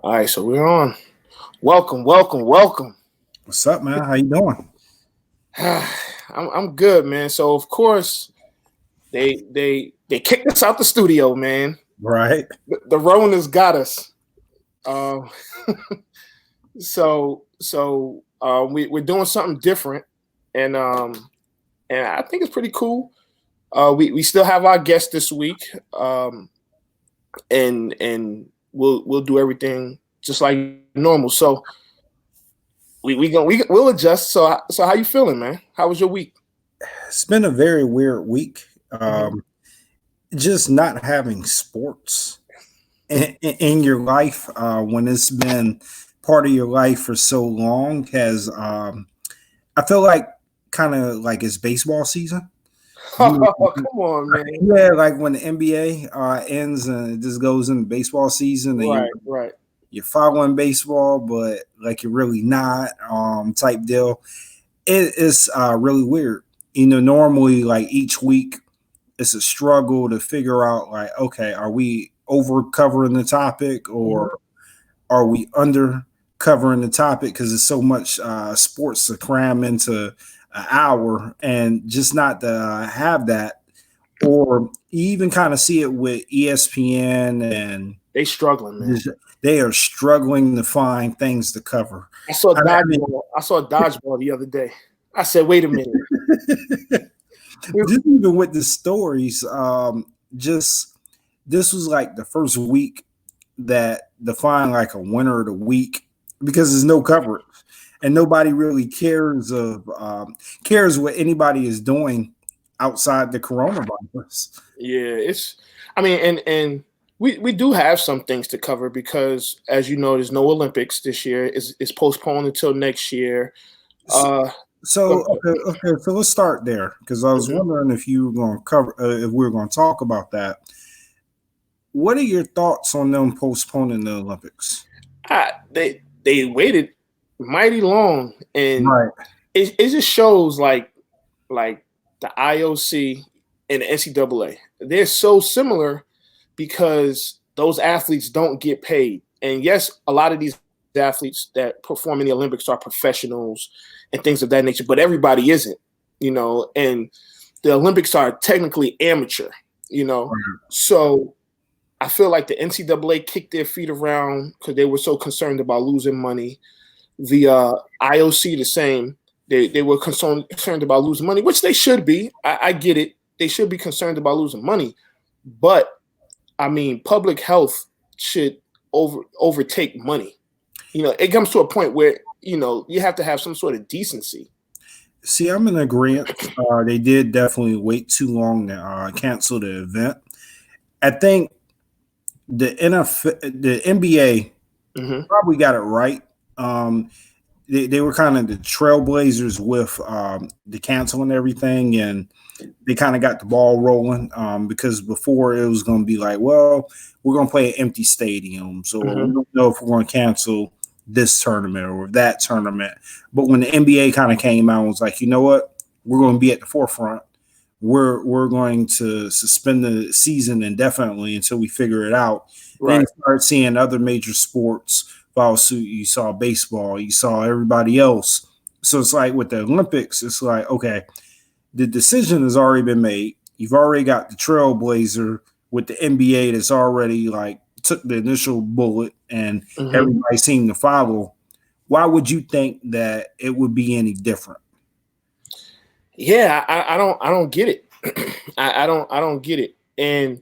All right, so we're on. Welcome, welcome, welcome. What's up, man? How you doing? I'm good, man. So of course they kicked us out the studio, man. Right. The Rona's got us. Uh, we're doing something different, and I think it's pretty cool. We still have our guest this week, and we'll do everything just like normal. So we'll adjust. So how you feeling, man? How was your week? It's been a very weird week. Mhm. Just not having sports in your life when it's been part of your life for so long has I feel like kind of like it's baseball season. You, Oh, come on, man. yeah, like when the NBA ends and it just goes into baseball season and Right, right. you're following baseball, but like you're really not type deal. It is really weird. Normally like each week it's a struggle to figure out like, okay, are we over covering the topic Mhm. or are we under covering the topic because there's so much sports to cram into an hour and just not to have that or even kind of see it with ESPN and They struggling, man. they are struggling to find things to cover. I saw I mean, dodgeball. I saw dodgeball the other day. I said, wait a minute. just even with the stories, just this was like the first week that defined like a winner of the week because there's no coverage and nobody really cares what anybody is doing outside the coronavirus. Yeah, I mean, and we do have some things to cover because as you know, there's no Olympics this year. It's postponed until next year. So, Uh so go okay, so let's start there because I was ahead. wondering if you were going to cover if we were going to talk about that. What are your thoughts on them postponing the Olympics? They waited mighty long, and Right. it just shows like the IOC and the NCAA. They're so similar because those athletes don't get paid. And yes, a lot of these athletes that perform in the Olympics are professionals and things of that nature, but everybody isn't, and the Olympics are technically amateur. So I feel like the NCAA kicked their feet around because they were so concerned about losing money. The IOC the same. They were concerned about losing money, which they should be. I get it. They should be concerned about losing money, but I mean, public health should overtake money. It comes to a point where you have to have some sort of decency. See, I'm in agreement. They did definitely wait too long to cancel the event. I think the NBA Hmm. probably got it right. Um, they were kind of the trailblazers with the canceling everything, and they kind of got the ball rolling because before it was going to be like, well, we're going to play at empty stadiums, or Hmm. we don't know if we're going to cancel this tournament or that tournament. But when the NBA kind of came out and was like, you know what, we're going to be at the forefront. We're going to suspend the season indefinitely until we figure it out. Then Right. you start seeing other major sports follow suit. You saw baseball, you saw everybody else. So it's like with the Olympics, it's like, okay, the decision has already been made. You've already got the trailblazer with the NBA that's already like took the initial bullet and Hmm. everybody seemed to follow. Why would you think that it would be any different? Yeah, I don't get it. I don't get it. And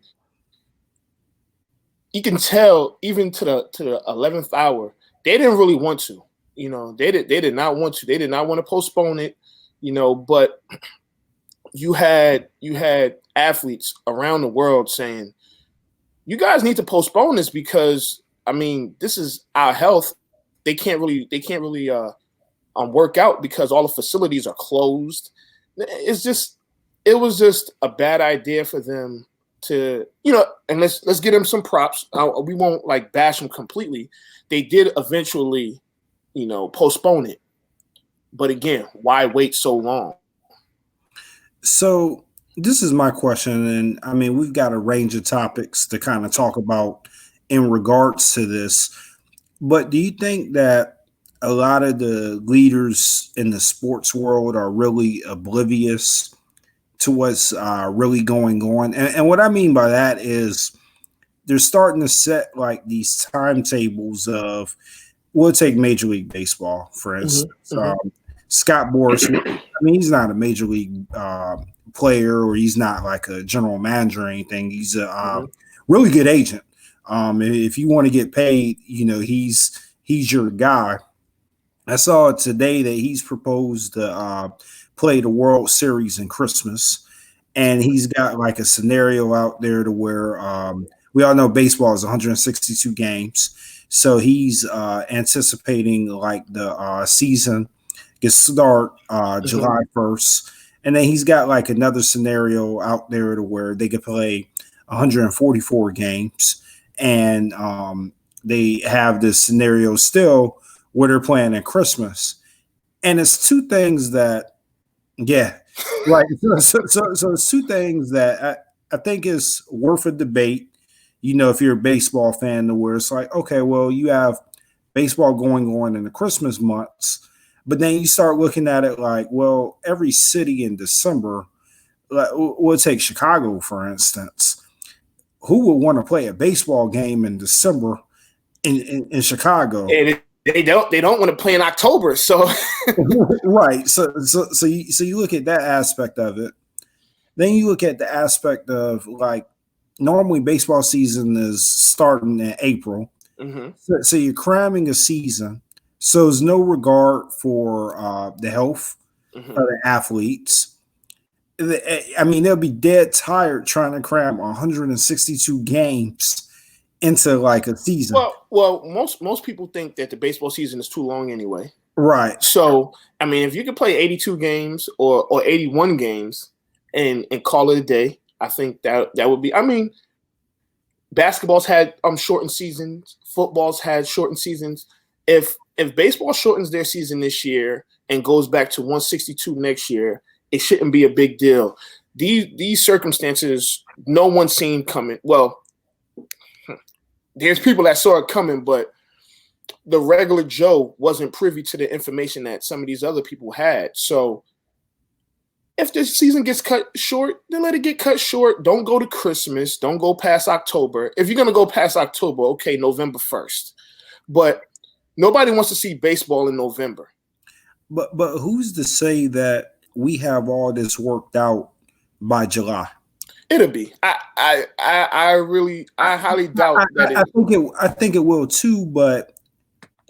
you can tell even to the 11th hour, they didn't really want to. They did not want to. They did not want to postpone it. But you had athletes around the world saying, "You guys need to postpone this because I mean, this is our health. They can't really work out because all the facilities are closed. It was just a bad idea for them to. And let's give them some props. We won't like bash them completely. They did eventually, postpone it. But again, why wait so long? So this is my question, and I mean we've got a range of topics to kind of talk about in regards to this. But do you think that a lot of the leaders in the sports world are really oblivious to what's really going on? And what I mean by that is they're starting to set like these timetables of, we'll take Major League Baseball, for instance. Scott Boras, I mean, he's not a Major League player, or he's not like a general manager or anything. He's a really good agent. If you want to get paid, he's your guy. I saw today that he's proposed to play the World Series in Christmas, and he's got like a scenario out there to where we all know baseball is 162 games, so he's anticipating like the season gets start July 1st, and then he's got like another scenario out there to where they could play 144 games, and they have this scenario still where they're playing at Christmas. And it's two things that, yeah, right. So it's two things that I think is worth a debate. If you're a baseball fan, to where it's like, okay, well, you have baseball going on in the Christmas months, but then you start looking at it like, well, every city in December, like, we'll take Chicago, for instance. Who would want to play a baseball game in December in Chicago? And they don't want to play in October, so right. So you look at that aspect of it. Then you look at the aspect of like, normally baseball season is starting in April, so you're cramming a season. So there's no regard for the health of the athletes. I mean, they'll be dead tired trying to cram 162 games into like a season. Well, most people think that the baseball season is too long anyway. Right. So, I mean, if you could play 82 games or 81 games and call it a day, I think that would be. I mean, basketball's had shortened seasons, football's had shortened seasons. If baseball shortens their season this year and goes back to 162 next year, it shouldn't be a big deal. These circumstances, no one's seen coming. Well, there's people that saw it coming, but the regular Joe wasn't privy to the information that some of these other people had. So if the season gets cut short, then let it get cut short. Don't go to Christmas. Don't go past October. If you're going to go past October, okay, November 1st. But nobody wants to see baseball in November. But who's to say that we have all this worked out by July? It'll be. I highly doubt that. I think it will too. But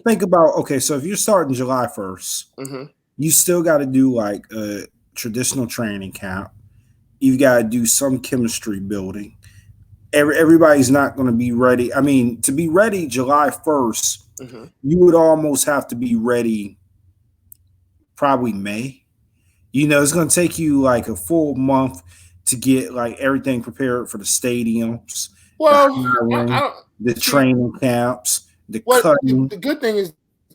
think about, okay, so if you're starting July 1st, you still got to do like a traditional training camp. You've got to do some chemistry building. Everybody's not going to be ready. I mean, to be ready July 1st, you would almost have to be ready probably May. It's going to take you like a full month to get like everything prepared for the stadiums, the training camps, the cutting. The good thing is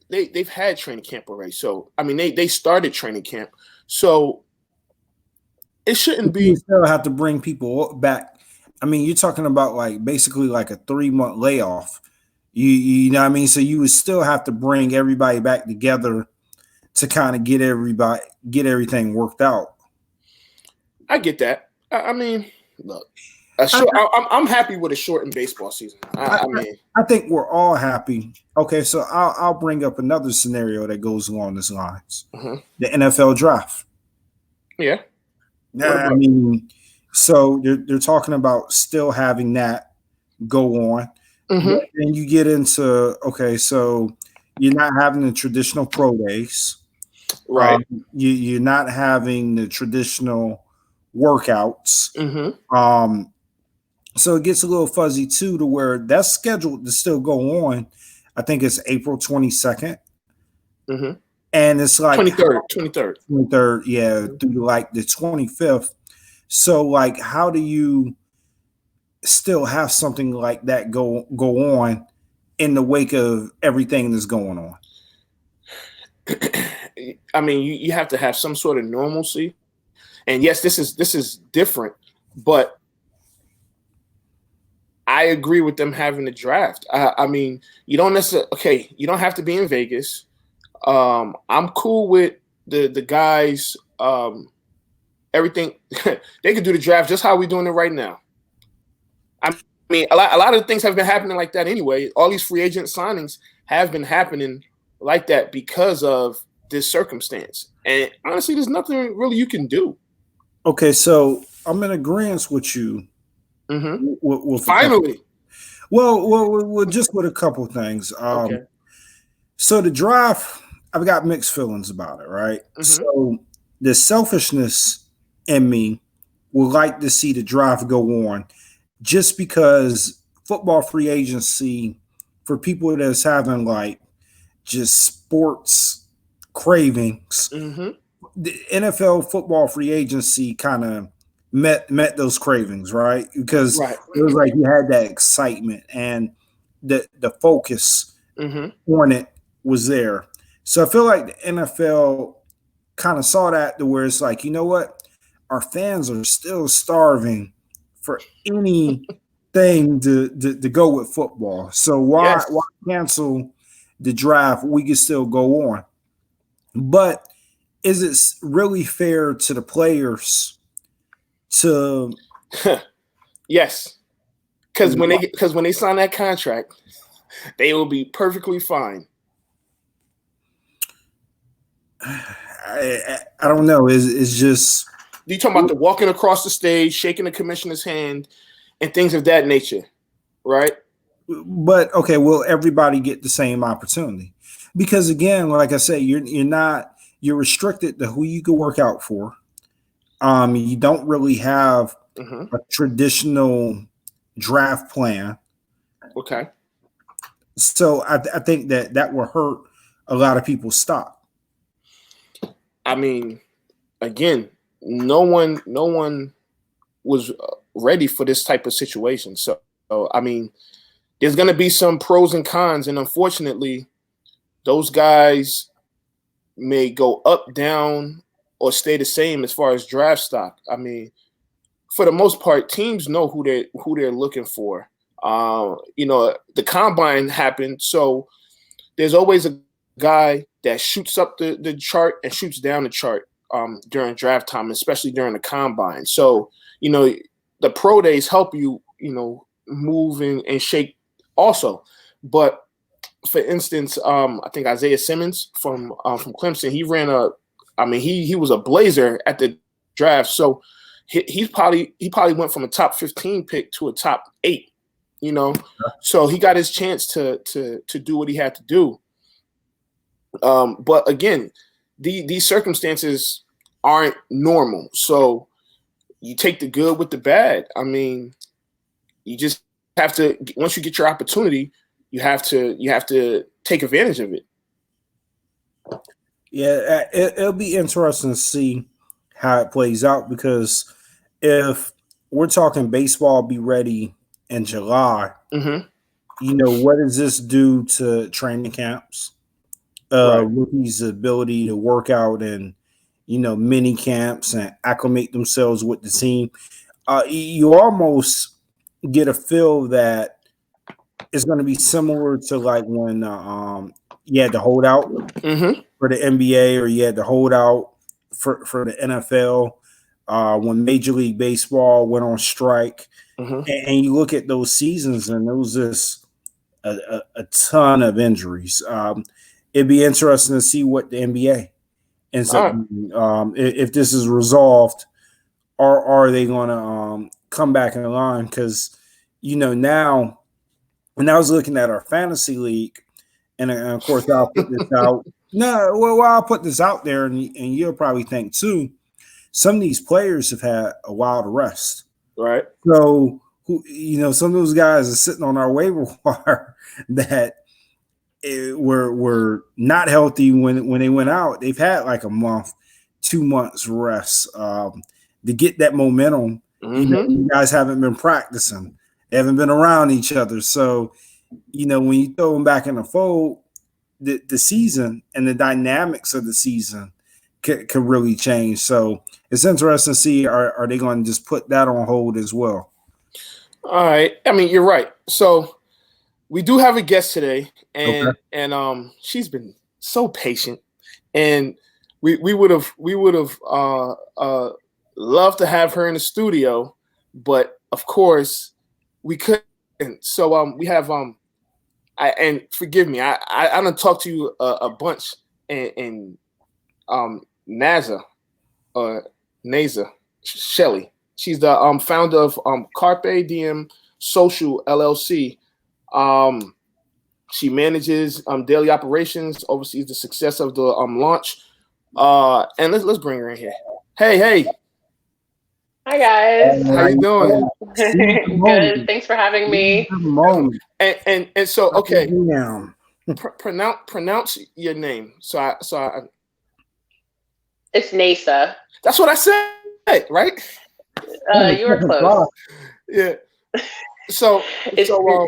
they've had training camp already. So, I mean, they started training camp. So it shouldn't be. You still have to bring people back. I mean, you're talking about like basically like a 3-month layoff. You know what I mean? So you would still have to bring everybody back together to kind of get everything worked out. I get that. I mean, look, I'm happy with a shortened baseball season. I think we're all happy. Okay, so I'll bring up another scenario that goes along these lines. The NFL draft. Yeah. I mean, so they're talking about still having that go on. And you get into, okay, so you're not having the traditional pro days. Right. You're not having the traditional workouts. So it gets a little fuzzy too, to where that's scheduled to still go on. I think it's April 22nd. And it's like 23rd, yeah, through like the 25th. So like, how do you still have something like that go on in the wake of everything that's going on? I mean, you have to have some sort of normalcy. And yes, this is different, but I agree with them having a draft. I mean, you don't necessarily you don't have to be in Vegas. I'm cool with the guys. Everything they could do the draft just how we're doing it right now. I mean, a lot of things have been happening like that anyway. All these free agent signings have been happening like that because of this circumstance. And honestly, there's nothing really you can do. Okay, so I'm in agreement with you. Mm-hmm. With Finally. Well, just with a couple things. Okay. So the draft, I've got mixed feelings about it, right? Mm-hmm. So the selfishness in me would like to see the draft go on just because football free agency for people that's having like just sports cravings, Mm-hmm. the NFL football free agency kind of met those cravings, right? Because Right. it was like you had that excitement and the focus on it was there. So I feel like the NFL kind of saw that to where it's like, you know what? Our fans are still starving for anything to go with football. So why cancel the draft? We can still go on. But is it really fair to the players to yes. Because when they sign that contract, they will be perfectly fine. I don't know. It's just You talking about the walking across the stage, shaking the commissioner's hand, and things of that nature, right? But okay, will everybody get the same opportunity? Because again, like I said, you're restricted to who you can work out for. You don't really have a traditional draft plan. Okay. So I think that will hurt a lot of people's stock. I mean, again, no one was ready for this type of situation. So I mean, there's going to be some pros and cons, and unfortunately, those guys may go up, down, or stay the same as far as draft stock. I mean, for the most part, teams know who they're looking for. The combine happened, so there's always a guy that shoots up the chart and shoots down the chart during draft time, especially during the combine. So, the pro days help you, move and shake also. But for instance, I think Isaiah Simmons from Clemson, he was a blazer at the draft. So he probably went from a top 15 pick to a top 8, so he got his chance to do what he had to do. But again, these circumstances aren't normal. So you take the good with the bad. I mean, you just have to, once you get your opportunity, you have to take advantage of it. Yeah, it'll be interesting to see how it plays out because if we're talking baseball be ready in July, what does this do to training camps? Rookies' ability to work out in, mini camps and acclimate themselves with the team. You almost get a feel that it's going to be similar to like when you had to hold out for the NBA or you had to hold out for the NFL when Major League Baseball went on strike. And you look at those seasons and there was just a ton of injuries. It'd be interesting to see what the NBA ends up doing. If this is resolved, or are they going to come back in line? Because, now when I was looking at our fantasy league, and of course I'll put this out. No, well, I'll put this out there, and you'll probably think too. Some of these players have had a while to rest, right? So, some of those guys are sitting on our waiver wire that were not healthy when they went out. They've had like a month, 2 months rest to get that momentum. You guys haven't been practicing, they haven't been around each other. So, when you throw them back in the fold, the season and the dynamics of the season could really change. So it's interesting to see, are they going to just put that on hold as well? All right. I mean, you're right. So we do have a guest today, Okay. and she's been so patient, and we would have loved to have her in the studio, but of course we couldn't. So we have and forgive me, I don't talk to you a bunch, and Naza Naza Shelley. She's the founder of CarpeDM Social LLC. Um, she manages daily operations, oversees the success of the launch. And let's bring her in here. Hey, Hi guys. how you doing? Good. Thanks for having me. And so okay, Down. pronounce your name. So It's Nasa. that's what I said, right? You were close. Yeah. So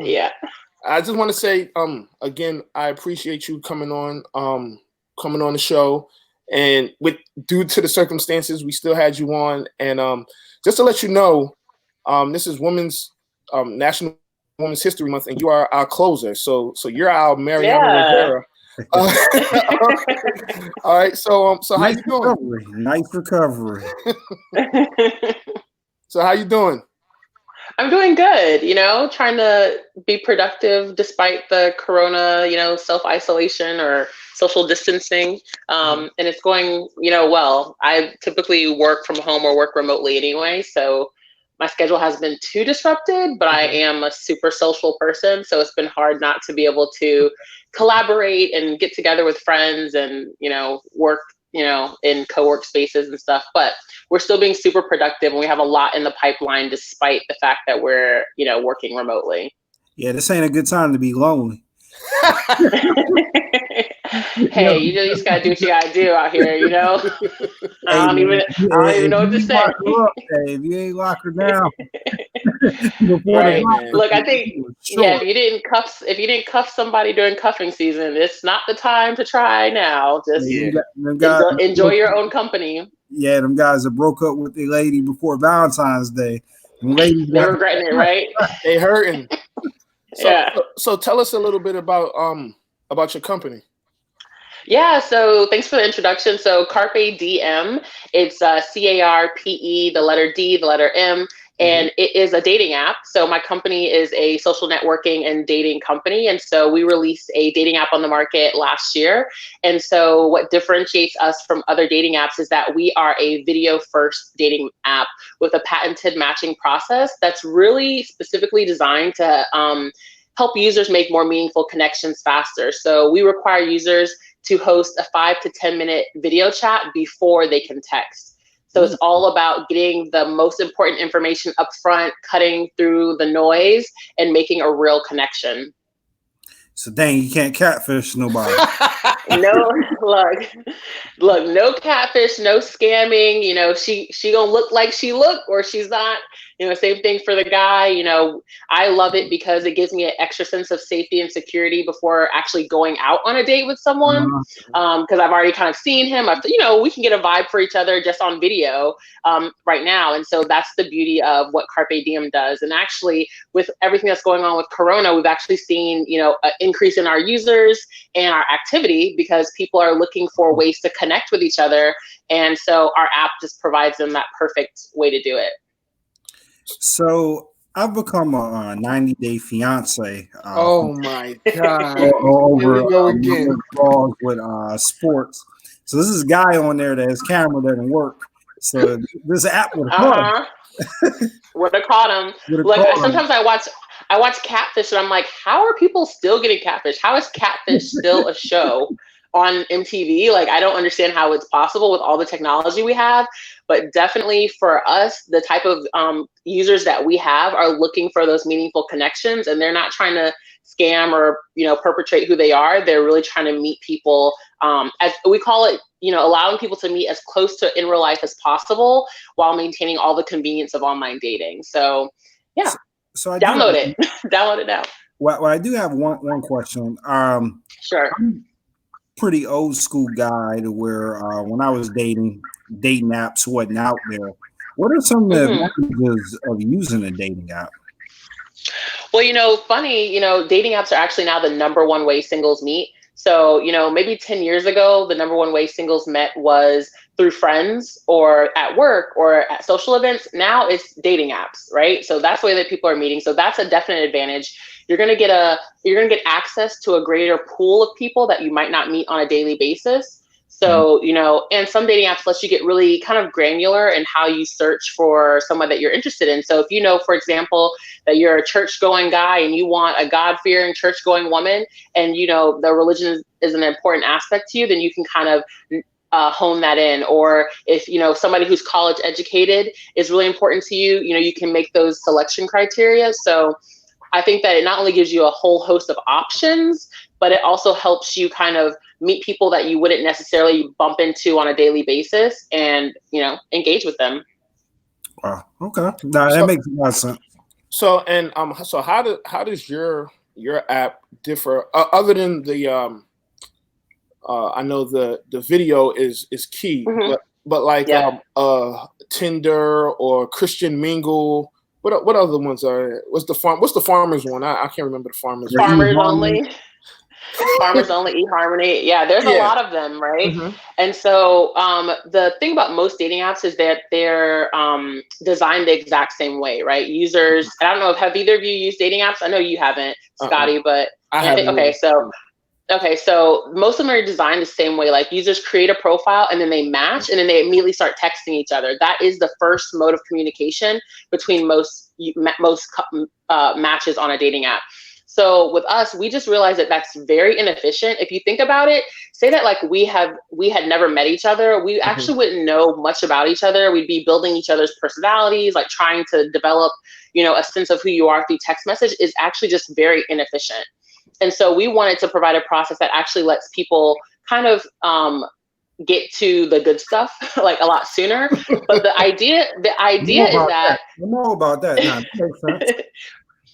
Yeah. I just want to say, again, I appreciate you coming on the show, and due to the circumstances, we still had you on, and just to let you know, this is National Women's History Month, and you are our closer, so you're our Mariana Rivera. All right, so how you doing? Nice recovery. So how you doing? I'm doing good, trying to be productive despite the corona, self-isolation or social distancing. And it's going, well. I typically work from home or work remotely anyway, so my schedule has been too disrupted, but I am a super social person, so it's been hard not to be able to collaborate and get together with friends and, work, in co-work spaces and stuff. But we're still being super productive, and we have a lot in the pipeline despite the fact that we're, working remotely. Yeah, this ain't a good time to be lonely. Hey, you just gotta do what you gotta do out here, I don't even know what to say. If you ain't lock her down, right? Look, I think if you didn't cuff somebody during cuffing season, it's not the time to try now. Just enjoy your own company. Yeah, them guys that broke up with their lady before Valentine's Day. They're regretting it, right? They hurting. Yeah. So tell us a little bit about your company. Yeah, so thanks for the introduction. So CarpeDM, it's CARPE, the letter D, the letter M, and it is a dating app. So my company is a social networking and dating company. And so we released a dating app on the market last year. And so what differentiates us from other dating apps is that we are a video first dating app with a patented matching process that's really specifically designed to help users make more meaningful connections faster. So we require users to host a 5 to 10 minute video chat before they can text. So it's all about getting the most important information up front, cutting through the noise, and making a real connection. So dang, you can't catfish nobody. No, look, no catfish, no scamming. She gonna look like she look, or she's not. Same thing for the guy. I love it because it gives me an extra sense of safety and security before actually going out on a date with someone. Because I've already kind of seen him. We can get a vibe for each other just on video right now. And so that's the beauty of what CarpeDM does. And actually, with everything that's going on with Corona, we've actually seen, an increase in our users and our activity because people are looking for ways to connect with each other. And so our app just provides them that perfect way to do it. So I've become a 90-day fiance. Oh my God. Over Here we go again. With sports. So this is a guy on there that his camera doesn't work. So this app would have would have caught him. Sometimes I watch Catfish and I'm like, how are people still getting catfish? How is Catfish still a show on MTV? Like, I don't understand how it's possible with all the technology we have. But definitely for us, the type of users that we have are looking for those meaningful connections, and they're not trying to scam or perpetrate who they are. They're really trying to meet people, as we call it, allowing people to meet as close to in real life as possible while maintaining all the convenience of online dating. So yeah, so download it. Download it now. Well, I do have one question. Sure. I'm pretty old school guy to where when I was dating apps wasn't out there. What are some of the advantages of using a dating app? Well, funny, dating apps are actually now the number one way singles meet. So, maybe 10 years ago, the number one way singles met was through friends or at work or at social events. Now it's dating apps, right? So that's the way that people are meeting. So that's a definite advantage. You're going to get access to a greater pool of people that you might not meet on a daily basis. So, and some dating apps let you get really kind of granular in how you search for someone that you're interested in. So if for example, that you're a church-going guy and you want a God-fearing church-going woman, and the religion is an important aspect to you, then you can kind of hone that in. Or if somebody who's college educated is really important to you, you can make those selection criteria. So I think that it not only gives you a whole host of options, but it also helps you kind of meet people that you wouldn't necessarily bump into on a daily basis and, engage with them. Wow. Okay. That makes a lot of sense. So how does your app differ other than the I know the video is key, Mm-hmm. but like Tinder or Christian Mingle, what other ones are? What's the farmers one? I can't remember the farmers. Farmers only. Farmers only, eHarmony. Yeah, there's a lot of them, right? Mm-hmm. And so the thing about most dating apps is that they're designed the exact same way, right? Users, and I don't know, have either of you used dating apps? I know you haven't, Scotty, but I haven't. Okay, so most of them are designed the same way. Like users create a profile and then they match and then they immediately start texting each other. That is the first mode of communication between most matches on a dating app. So with us, we just realized that that's very inefficient. If you think about it, say that like we had never met each other, we actually wouldn't know much about each other. We'd be building each other's personalities, like trying to develop, a sense of who you are through text message is actually just very inefficient. And so we wanted to provide a process that actually lets people kind of get to the good stuff like a lot sooner. But the idea is that I'm all about that. Nah, that makes sense.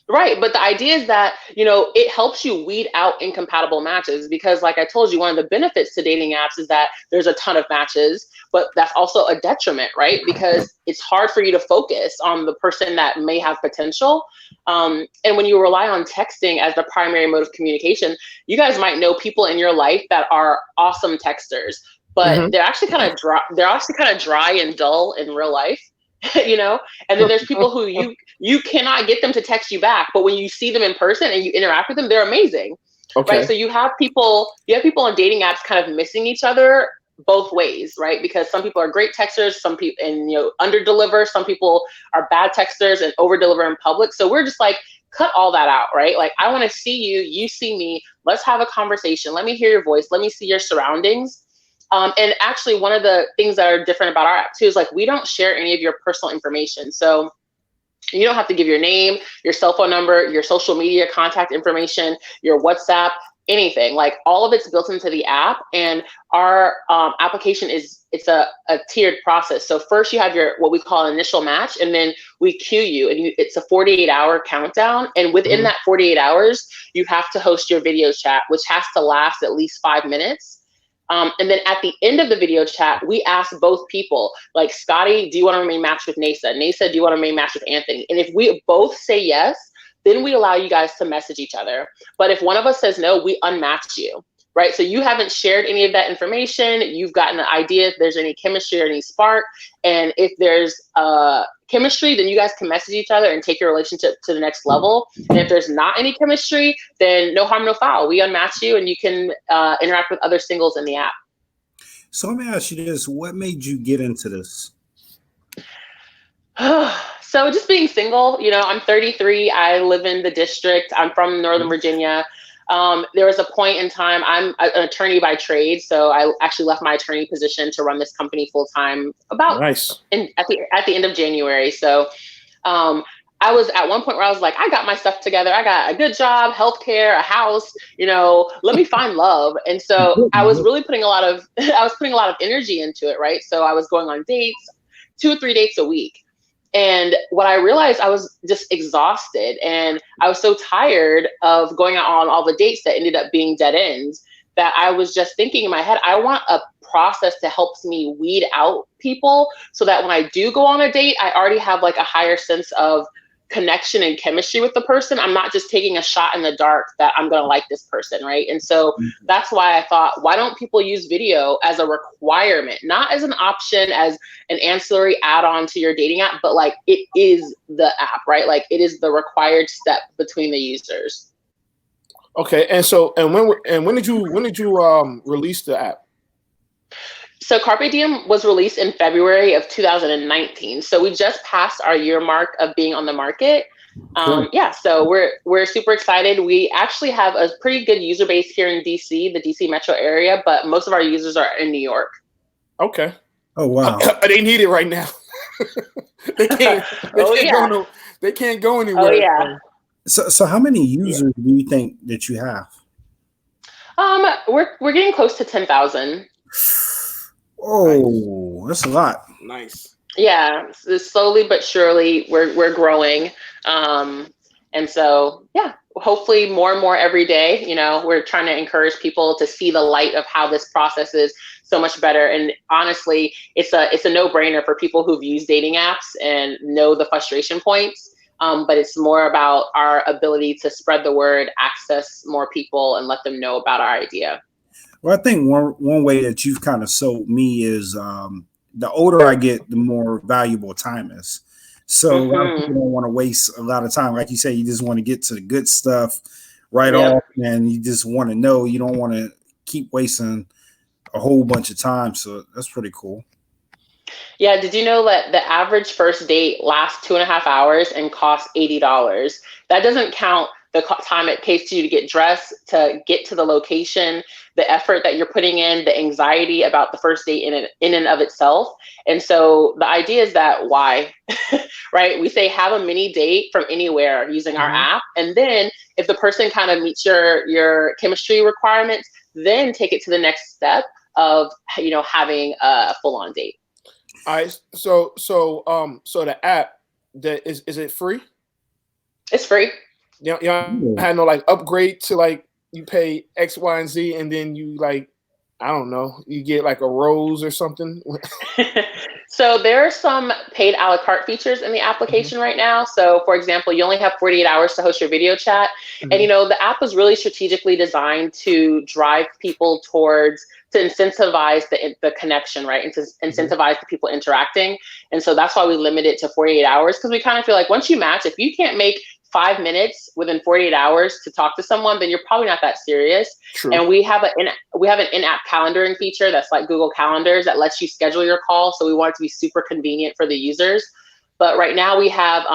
Right. But the idea is that, it helps you weed out incompatible matches because like I told you, one of the benefits to dating apps is that there's a ton of matches, but that's also a detriment, right? Because it's hard for you to focus on the person that may have potential. And when you rely on texting as the primary mode of communication, you guys might know people in your life that are awesome texters, but they're actually kind of dry. They're actually kind of dry and dull in real life. And then there's people who you cannot get them to text you back, but when you see them in person and you interact with them, they're amazing. Okay. Right. So you have people on dating apps kind of missing each other both ways, right? Because some people are great texters, some people and under deliver, some people are bad texters and over deliver in public. So we're just like, cut all that out, right? Like I want to see you, you see me, let's have a conversation. Let me hear your voice. Let me see your surroundings. And actually, one of the things that are different about our app too is like we don't share any of your personal information. So you don't have to give your name, your cell phone number, your social media contact information, your WhatsApp, anything. Like all of it's built into the app. And our application it's a tiered process. So first you have your what we call an initial match, and then we queue you, and it's a 48-hour countdown. And within that 48 hours, you have to host your video chat, which has to last at least 5 minutes. And then at the end of the video chat, we ask both people, like, Scotty, do you want to remain matched with Naza? Naza, do you want to remain matched with Anthony? And if we both say yes, then we allow you guys to message each other. But if one of us says no, we unmatch you, right? So you haven't shared any of that information. You've gotten an idea if there's any chemistry or any spark. And if there's chemistry, then you guys can message each other and take your relationship to the next level. And if there's not any chemistry, then no harm, no foul. We unmatch you and you can interact with other singles in the app. So let me ask you this. What made you get into this? So just being single, I'm 33. I live in the district. I'm from Northern Virginia. There was a point in time, I'm an attorney by trade. So I actually left my attorney position to run this company full time about at the end of January. So I was at one point where I was like, I got my stuff together. I got a good job, healthcare, a house, let me find love. And so I was really putting a lot of energy into it. Right. So I was going on dates, 2 or 3 dates a week. And what I realized, I was just exhausted, and I was so tired of going out on all the dates that ended up being dead ends that I was just thinking in my head, I want a process that helps me weed out people so that when I do go on a date, I already have like a higher sense of connection and chemistry with the person, I'm not just taking a shot in the dark that I'm going to like this person, right? And so that's why I thought, why don't people use video as a requirement, not as an option, as an ancillary add-on to your dating app, but like it is the app, right? Like it is the required step between the users. Okay, and when did you release the app? So CarpeDM was released in February of 2019. So we just passed our year mark of being on the market. Cool. Yeah, so we're super excited. We actually have a pretty good user base here in DC, the DC metro area, but most of our users are in New York. Okay. Oh wow. They need it right now. They can't go anywhere. Oh yeah. So how many users do you think that you have? We're getting close to 10,000. Oh, that's a lot. Nice. Yeah, so slowly but surely we're growing. And so, yeah, hopefully more and more every day. You know, we're trying to encourage people to see the light of how this process is so much better. And honestly, it's a no-brainer for people who've used dating apps and know the frustration points. But it's more about our ability to spread the word, access more people, and let them know about our idea. Well, I think one way that you've kind of sold me is the older I get, the more valuable time is. So a lot of people don't want to waste a lot of time. Like you say, you just want to get to the good stuff right off, and you just want to know. You don't want to keep wasting a whole bunch of time. So that's pretty cool. Yeah, did you know that the average first date lasts 2.5 hours and costs $80? That doesn't count the time it takes you to get dressed, to get to the location, the effort that you're putting in, the anxiety about the first date in and of itself. And so the idea is that why, right? We say have a mini date from anywhere using our app. And then if the person kind of meets your chemistry requirements, then take it to the next step of, you know, having a full-on date. All right. So the app, is it free? It's free. You had no like upgrade to like you pay X, Y, and Z, and then you like, I don't know, you get like a rose or something. So there are some paid a la carte features in the application right now. So for example, you only have 48 hours to host your video chat. And you know, the app was really strategically designed to drive people to incentivize the connection, right? And to incentivize the people interacting. And so that's why we limit it to 48 hours, because we kind of feel like once you match, if you can't make 5 minutes within 48 hours to talk to someone, then you're probably not that serious. True. And we have an in-app calendaring feature that's like Google Calendars that lets you schedule your call. So we want it to be super convenient for the users. But right now we have,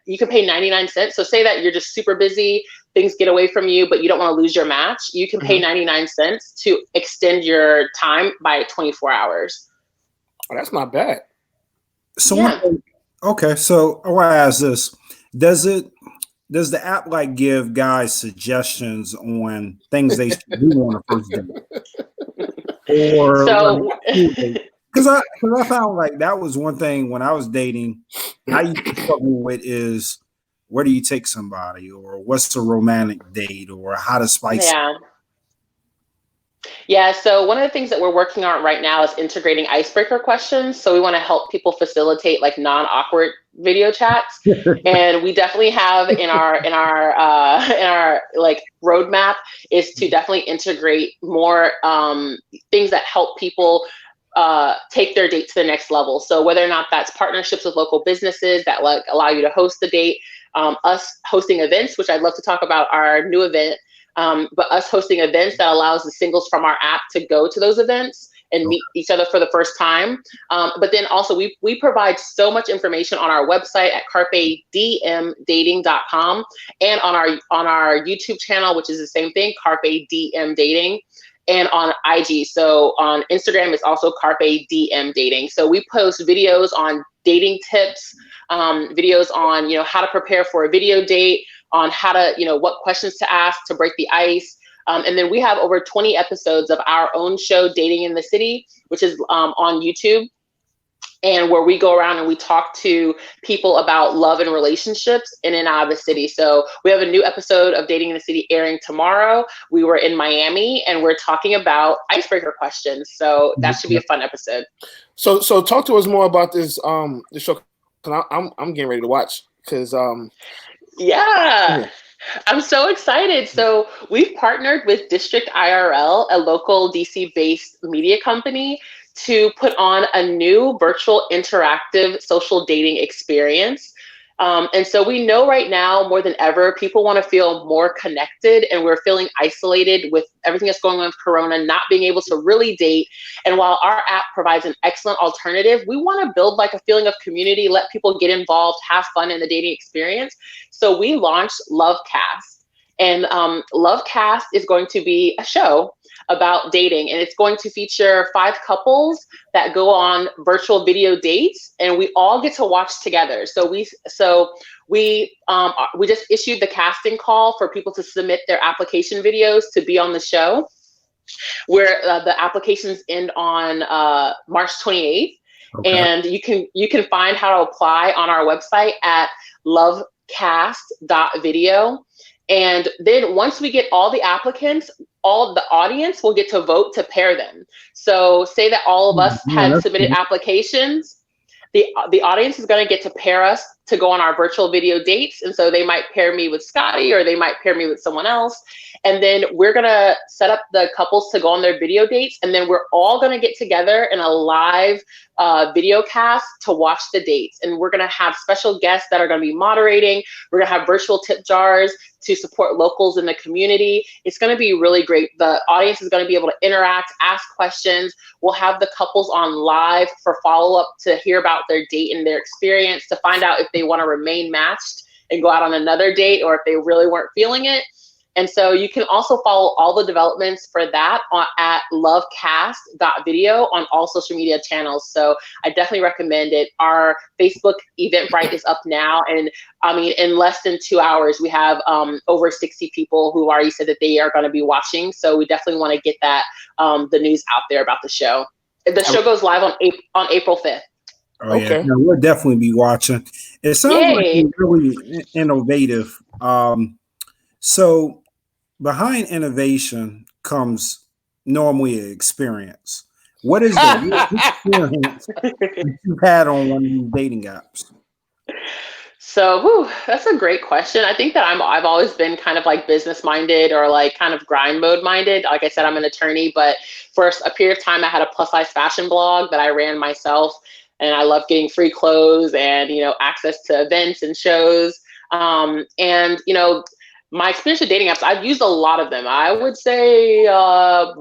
you can pay 99 cents. So say that you're just super busy, things get away from you, but you don't want to lose your match. You can pay 99 cents to extend your time by 24 hours. Oh, that's not bad. So okay, so I want to ask this: Does the app like give guys suggestions on things they should do on a first date? Or because I found like that was one thing when I was dating, I used to struggle with is where do you take somebody, or what's a romantic date, or how to spice it. Yeah, so one of the things that we're working on right now is integrating icebreaker questions. So we want to help people facilitate like non-awkward video chats, and we definitely have in our like roadmap is to definitely integrate more things that help people take their date to the next level. So whether or not that's partnerships with local businesses that like allow you to host the date, us hosting events, which I'd love to talk about our new event. But us hosting events that allows the singles from our app to go to those events and meet each other for the first time. But then also we provide so much information on our website at CarpeDMDating.com and on our YouTube channel, which is the same thing, CarpeDM Dating, and on IG. So on Instagram, it's also CarpeDM Dating. So we post videos on dating tips, videos on, you know, how to prepare for a video date, on how to, you know, what questions to ask to break the ice. And then we have over 20 episodes of our own show, Dating in the City, which is on YouTube, and where we go around and we talk to people about love and relationships in and out of the city. So we have a new episode of Dating in the City airing tomorrow. We were in Miami and we're talking about icebreaker questions. So that should be a fun episode. So talk to us more about this show. I'm getting ready to watch Because Yeah. I'm so excited. So we've partnered with District IRL, a local DC-based media company, to put on a new virtual interactive social dating experience. And so we know right now more than ever, people want to feel more connected, and we're feeling isolated with everything that's going on with Corona, not being able to really date. And while our app provides an excellent alternative, we want to build like a feeling of community, let people get involved, have fun in the dating experience. So we launched Lovecast. And Lovecast is going to be a show about dating, and it's going to feature 5 couples that go on virtual video dates, and we all get to watch together. So we just issued the casting call for people to submit their application videos to be on the show, where the applications end on March 28th. Okay. And you can find how to apply on our website at lovecast.video. And then once we get all the applicants, all the audience will get to vote to pair them. So say that all of us had submitted applications, the audience is going to get to pair us to go on our virtual video dates. And so they might pair me with Scotty, or they might pair me with someone else. And then we're going to set up the couples to go on their video dates. And then we're all going to get together in a live video cast to watch the dates. And we're going to have special guests that are going to be moderating. We're going to have virtual tip jars to support locals in the community. It's going to be really great. The audience is going to be able to interact, ask questions. We'll have the couples on live for follow-up to hear about their date and their experience, to find out if they want to remain matched and go out on another date, or if they really weren't feeling it. And so you can also follow all the developments for that at lovecast.video on all social media channels. So I definitely recommend it. Our Facebook Eventbrite is up now. And I mean, in less than 2 hours, we have over 60 people who already said that they are going to be watching. So we definitely want to get that, the news out there about the show. The show goes live on April 5th. Oh, yeah. Okay. No, we'll definitely be watching. It sounds like it's really innovative. So behind innovation comes normally experience. What is the experience that you've had on one of these dating apps? So that's a great question. I think that I've always been kind of like business minded, or like kind of grind mode minded. Like I said, I'm an attorney, but for a period of time, I had a plus size fashion blog that I ran myself, and I love getting free clothes and, you know, access to events and shows. And, you know, my experience with dating apps, I've used a lot of them. I would say a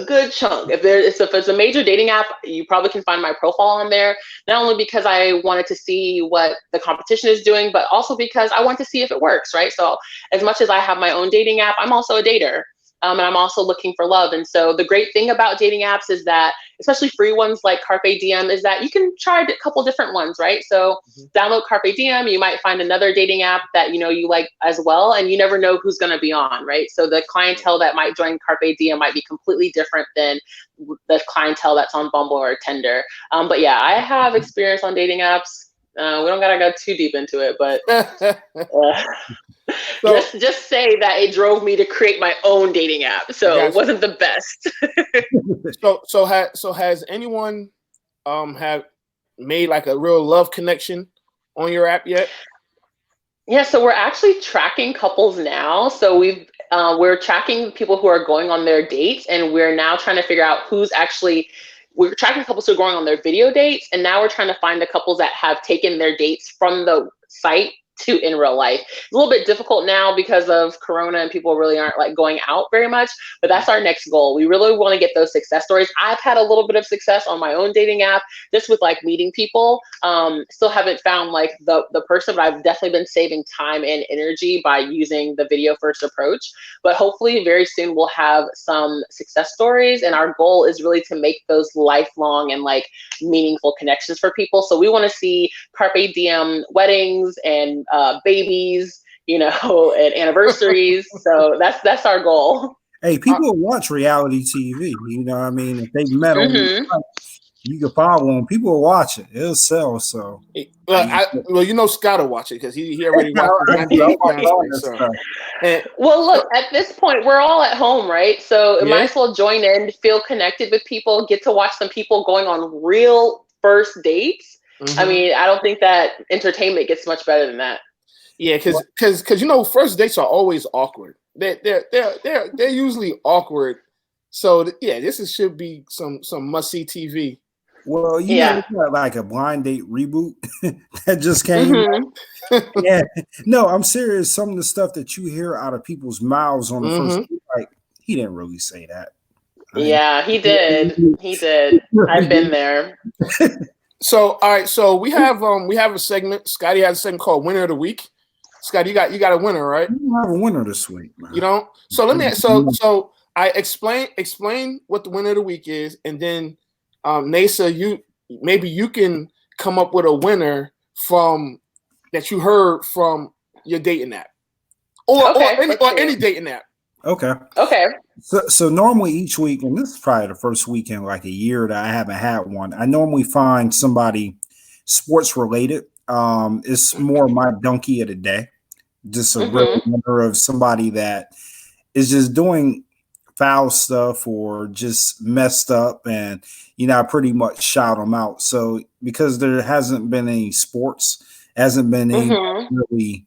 good chunk. If it's a major dating app, you probably can find my profile on there, not only because I wanted to see what the competition is doing, but also because I want to see if it works, right? So as much as I have my own dating app, I'm also a dater. And I'm also looking for love. And so the great thing about dating apps is that, especially free ones like CarpeDM, is that you can try a couple different ones, right? So download CarpeDM, you might find another dating app that, you know, you like as well, and you never know who's going to be on, right? So the clientele that might join CarpeDM might be completely different than the clientele that's on Bumble or Tinder. But yeah, I have experience on dating apps. We don't gotta go too deep into it, but so, just say that it drove me to create my own dating app. So it wasn't the best. So has anyone have made like a real love connection on your app yet? Yeah, so we're actually tracking couples now. So we're tracking people who are going on their dates, and we're now trying to figure out we're tracking couples who are going on their video dates, and now we're trying to find the couples that have taken their dates from the site to in real life. It's a little bit difficult now because of Corona, and people really aren't like going out very much, but that's our next goal. We really want to get those success stories. I've had a little bit of success on my own dating app, just with like meeting people. Still haven't found like the person, but I've definitely been saving time and energy by using the video first approach. But hopefully very soon we'll have some success stories, and our goal is really to make those lifelong and like meaningful connections for people. So we want to see CarpeDM weddings and babies, you know, and anniversaries. So that's our goal. Hey, people watch reality TV. You know what I mean? If they met on you can follow them. People will watch it. It'll sell. So well, you know, Scott will watch it because he already watched it. Well, look, at this point, we're all at home, right? So it might as well join in, feel connected with people, get to watch some people going on real first dates. Mm-hmm. I mean, I don't think that entertainment gets much better than that. Yeah, because you know, first dates are always awkward. They're usually awkward. So yeah, should be some must see TV. Well, you know, it's got like a blind date reboot that just came out. Mm-hmm. Yeah, no, I'm serious. Some of the stuff that you hear out of people's mouths on the first, like, he didn't really say that. Yeah, he did. He did. I've been there. So all right, so we have a segment. Scotty has a segment called Winner of the Week. Scotty, you got a winner, right? You don't have a winner this week, man. You don't. So let me. So I explain what the winner of the week is, and then Naza, you can come up with a winner from that you heard from your dating app, or any dating app. Okay. So normally each week, and this is probably the first week in like a year that I haven't had one, I normally find somebody sports related. It's more my donkey of the day. Just a real winner of somebody that is just doing foul stuff or just messed up, and I pretty much shout them out. So because there hasn't been any sports, hasn't been any really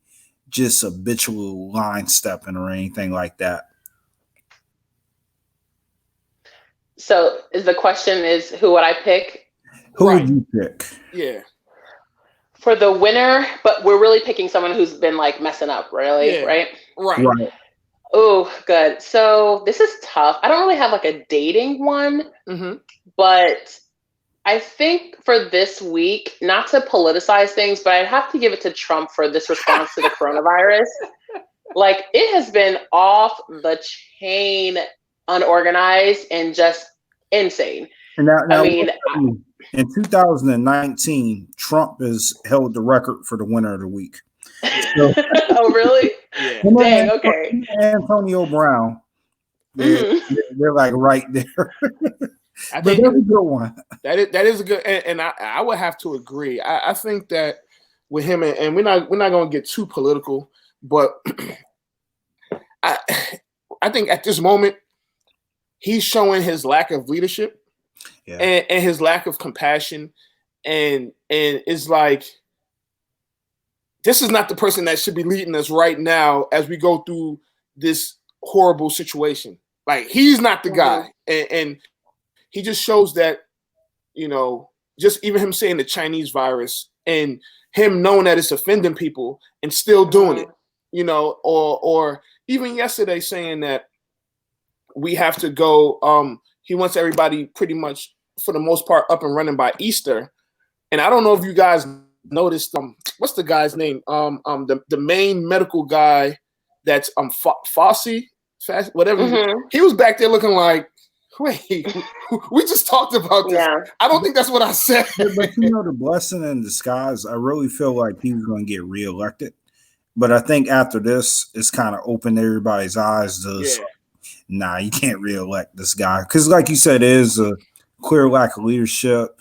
just habitual line stepping or anything like that. So the question is, who would I pick? Who would you pick? Yeah. For the winner, but we're really picking someone who's been like messing up, really, right? Right. Oh, good. So this is tough. I don't really have like a dating one, but I think for this week, not to politicize things, but I'd have to give it to Trump for this response to the coronavirus. Like, it has been off the chain, unorganized, and just insane. And now, I mean, in 2019, Trump has held the record for the winner of the week. So, oh, really? Yeah. Dang, okay. Antonio Brown, they're like right there. I think that's a good one. That is a good, and I would have to agree. I think that with him, and we're not going to get too political, but I think at this moment he's showing his lack of leadership and his lack of compassion, and it's like, this is not the person that should be leading us right now as we go through this horrible situation. Like, he's not the guy, and he just shows that, just even him saying the Chinese virus and him knowing that it's offending people and still doing it, or even yesterday saying that we have to go. He wants everybody pretty much, for the most part, up and running by Easter. And I don't know if you guys noticed, what's the guy's name? The main medical guy that's Fossey, whatever. He was back there looking like, wait, we just talked about this. Yeah. I don't think that's what I said. But the blessing in disguise, I really feel like he was going to get reelected. But I think after this, it's kind of opened everybody's eyes to, nah, you can't reelect this guy. Because like you said, it is a clear lack of leadership,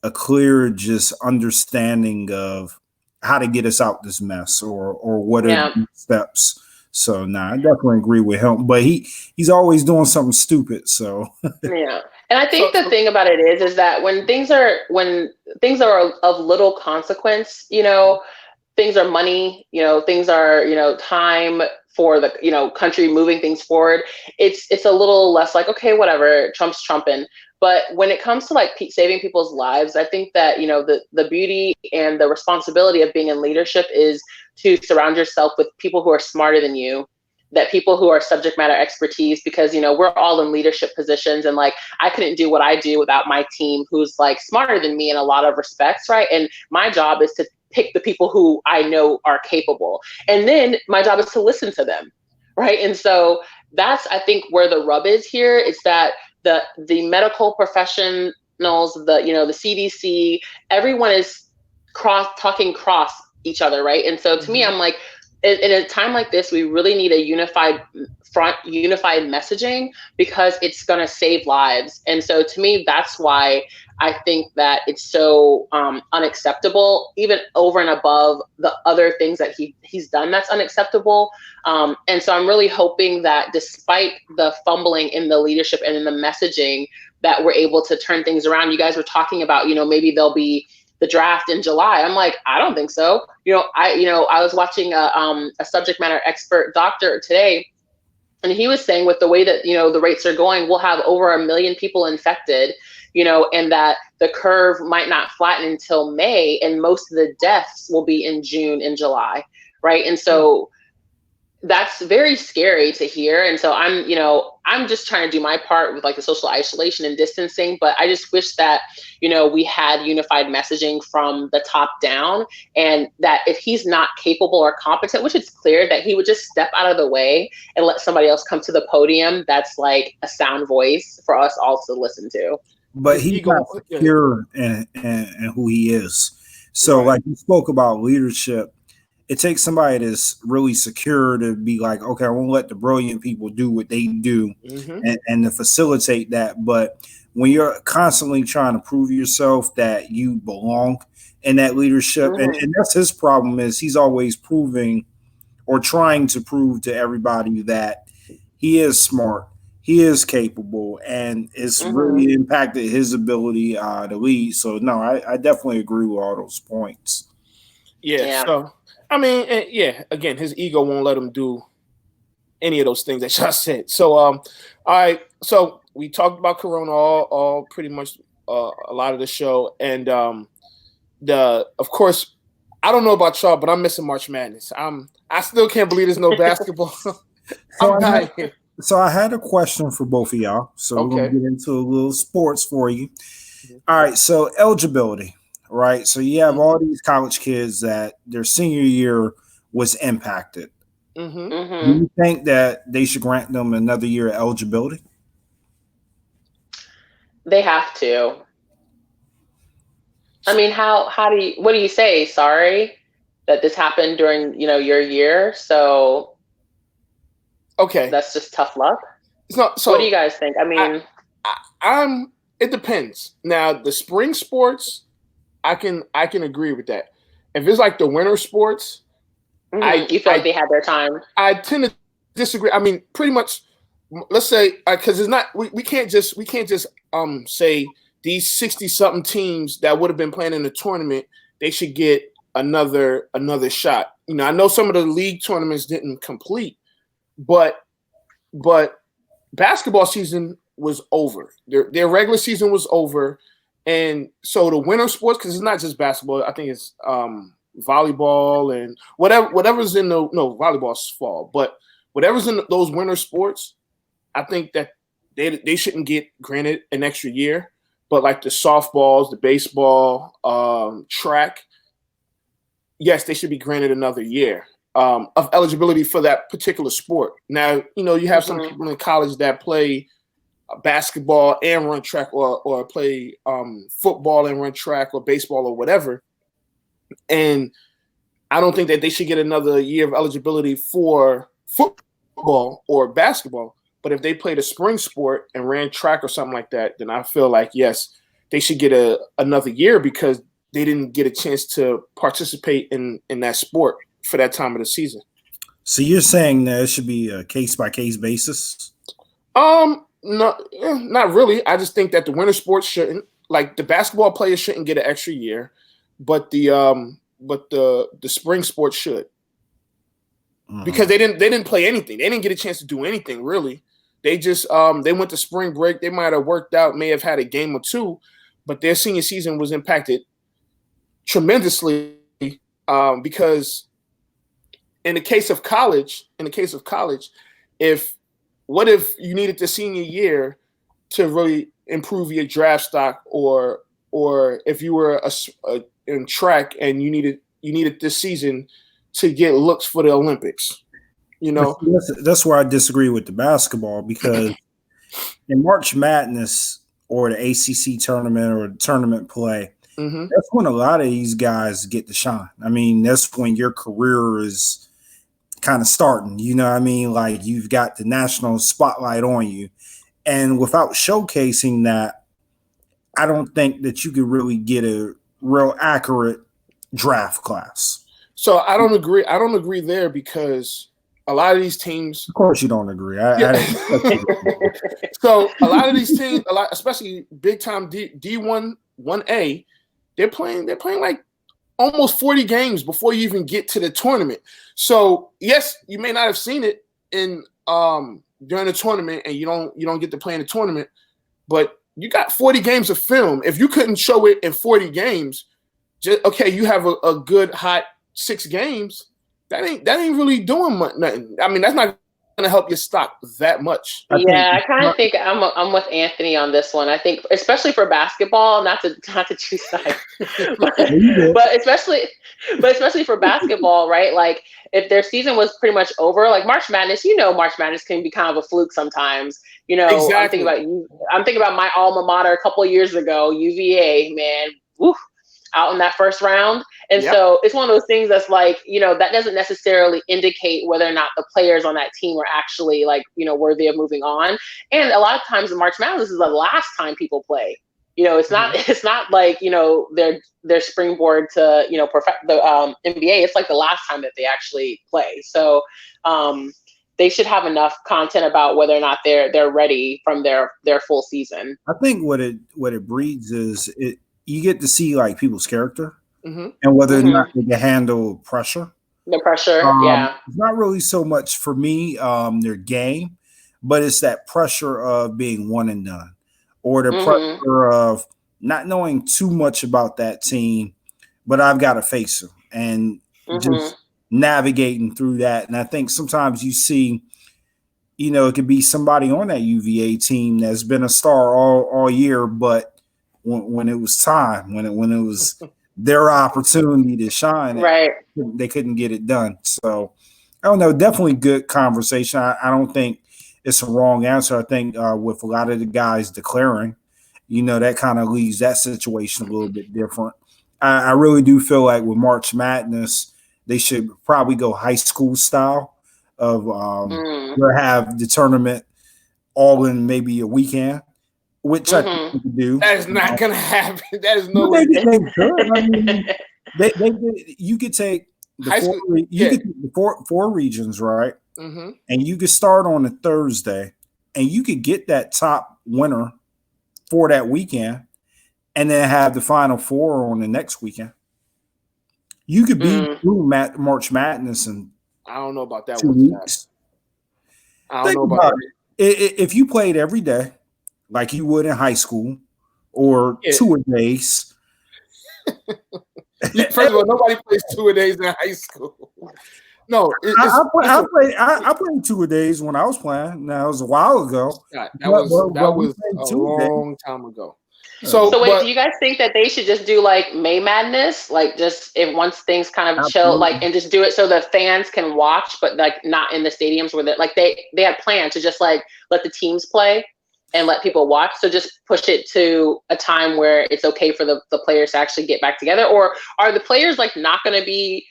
a clear just understanding of how to get us out this mess or what are the steps. So I definitely agree with him, but he's always doing something stupid. So yeah, and I think the thing about it is that when things are of little consequence, things are money, things are time for the country moving things forward. It's a little less like, okay, whatever, Trump's trumping. But when it comes to like saving people's lives, I think that the beauty and the responsibility of being in leadership is to surround yourself with people who are smarter than you, that people who are subject matter expertise, because we're all in leadership positions, and like, I couldn't do what I do without my team who's like smarter than me in a lot of respects, right? And my job is to pick the people who I know are capable, and then my job is to listen to them, right? And so that's, I think, where the rub is here. It's that the medical professionals, the CDC, everyone is talking cross each other, right? And so to me, I'm like, in a time like this, we really need a unified messaging, because it's going to save lives. And so to me, that's why I think that it's so unacceptable, even over and above the other things that he's done that's unacceptable. And so I'm really hoping that despite the fumbling in the leadership and in the messaging, that we're able to turn things around. You guys were talking about, maybe there'll be the draft in July. I'm like, I don't think so. I was watching a subject matter expert doctor today, and he was saying with the way that, the rates are going, we'll have over 1 million people infected, and that the curve might not flatten until May, and most of the deaths will be in June and July, right? And so that's very scary to hear. And so I'm just trying to do my part with like the social isolation and distancing, but I just wish that, we had unified messaging from the top down, and that if he's not capable or competent, which it's clear, that he would just step out of the way and let somebody else come to the podium that's like a sound voice for us all to listen to. But he's not secure in who he is. So like you spoke about leadership, it takes somebody that's really secure to be like, okay, I won't let the brilliant people do what they do, and to facilitate that. But when you're constantly trying to prove yourself that you belong in that leadership, and that's his problem, is he's always proving or trying to prove to everybody that he is smart, he is capable, and it's really impacted his ability to lead. So no, I definitely agree with all those points. Yeah. So I mean, again, his ego won't let him do any of those things that y'all said. So, all right. So we talked about Corona all pretty much a lot of the show, and of course, I don't know about y'all, but I'm missing March Madness. I still can't believe there's no basketball. So I had a question for both of y'all. So we're gonna get into a little sports for you. All right. So eligibility. Right. So you have all these college kids that their senior year was impacted. Do you think that they should grant them another year of eligibility? They have to. I mean, what do you say? Sorry that this happened during, your year. So that's just tough luck. So what do you guys think? I mean, it depends. Now the spring sports, I can agree with that. If it's like the winter sports, you feel like they had their time. I tend to disagree. I mean, pretty much. Let's say because it's not. We can't just say these 60-something teams that would have been playing in the tournament, they should get another shot. I know some of the league tournaments didn't complete, but basketball season was over. Their regular season was over. And so the winter sports, because it's not just basketball, I think it's volleyball and whatever's in volleyball's fall, but whatever's in those winter sports, I think that they shouldn't get granted an extra year. But like the softballs, the baseball, track, yes, they should be granted another year of eligibility for that particular sport. Now, you have some people in college that play basketball and run track, or play football and run track, or baseball or whatever. And I don't think that they should get another year of eligibility for football or basketball. But if they played a spring sport and ran track or something like that, then I feel like, yes, they should get another year because they didn't get a chance to participate in that sport for that time of the season. So you're saying that it should be a case-by-case basis? No, not really. I just think that the winter sports shouldn't. Like the basketball players shouldn't get an extra year, but the spring sports should, because they didn't play anything. They didn't get a chance to do anything really. They just they went to spring break. They might have worked out, may have had a game or two, but their senior season was impacted tremendously because in the case of college, what if you needed the senior year to really improve your draft stock, or if you were in track and you needed this season to get looks for the Olympics, That's where I disagree with the basketball, because in March Madness or the ACC tournament or the tournament play, that's when a lot of these guys get to shine. I mean, that's when your career is kind of starting, like you've got the national spotlight on you, and without showcasing that, I don't think that you could really get a real accurate draft class. So I don't agree there, because a lot of these teams, of course you don't agree. So a lot of these teams, especially big time D1 1A, they're playing like almost 40 games before you even get to the tournament. So yes, you may not have seen it in during the tournament, and you don't get to play in the tournament, but you got 40 games of film. If you couldn't show it in 40 games, okay, you have a good hot 6 games. That ain't really doing nothing. I mean, that's not going to help your stock that much. I kind of think I'm with Anthony on this one. I think, especially for basketball, not to choose sides, but especially for basketball, right? Like, if their season was pretty much over, like March Madness, March Madness can be kind of a fluke sometimes. Exactly. I'm thinking about my alma mater a couple of years ago, UVA, man. Woo, out in that first round. And so it's one of those things that's like, that doesn't necessarily indicate whether or not the players on that team are actually like, worthy of moving on. And a lot of times in March Madness is the last time people play. It's not like, their springboard to, perfect the NBA. It's like the last time that they actually play. So they should have enough content about whether or not they're ready from their full season. I think what it breeds is you get to see like people's character mm-hmm. and whether or not they can handle pressure. The pressure, It's not really so much for me, their game, but it's that pressure of being one and done, or the pressure of not knowing too much about that team, but I've got to face them and just navigating through that. And I think sometimes you see, it could be somebody on that UVA team that's been a star all year, but when it was time, when it was their opportunity to shine, right, they couldn't get it done. So I don't know, definitely good conversation. I don't think it's a wrong answer. I think with a lot of the guys declaring, that kind of leaves that situation a little bit different. I really do feel like with March Madness, they should probably go high school style of have the tournament all in maybe a weekend, which I think we could do. That is not going to happen. That is no way. You could take the four regions, right? Mm-hmm. And you could start on a Thursday, and you could get that top winner for that weekend, and then have the Final Four on the next weekend. You could be through March Madness in I don't know about that 2 weeks. I don't know about it. If you played every day, like you would in high school, or 2-a-days. First of all, nobody plays 2-a-days in high school. No, I played 2-a-days when I was playing. Now it was a while ago. That was a long time ago. So wait, do you guys think that they should just do like May Madness, like just if once things kind of chill, like, and just do it so the fans can watch, but like not in the stadiums where they had planned to just like let the teams play and let people watch. So just push it to a time where it's okay for the players to actually get back together, or are the players like not going to be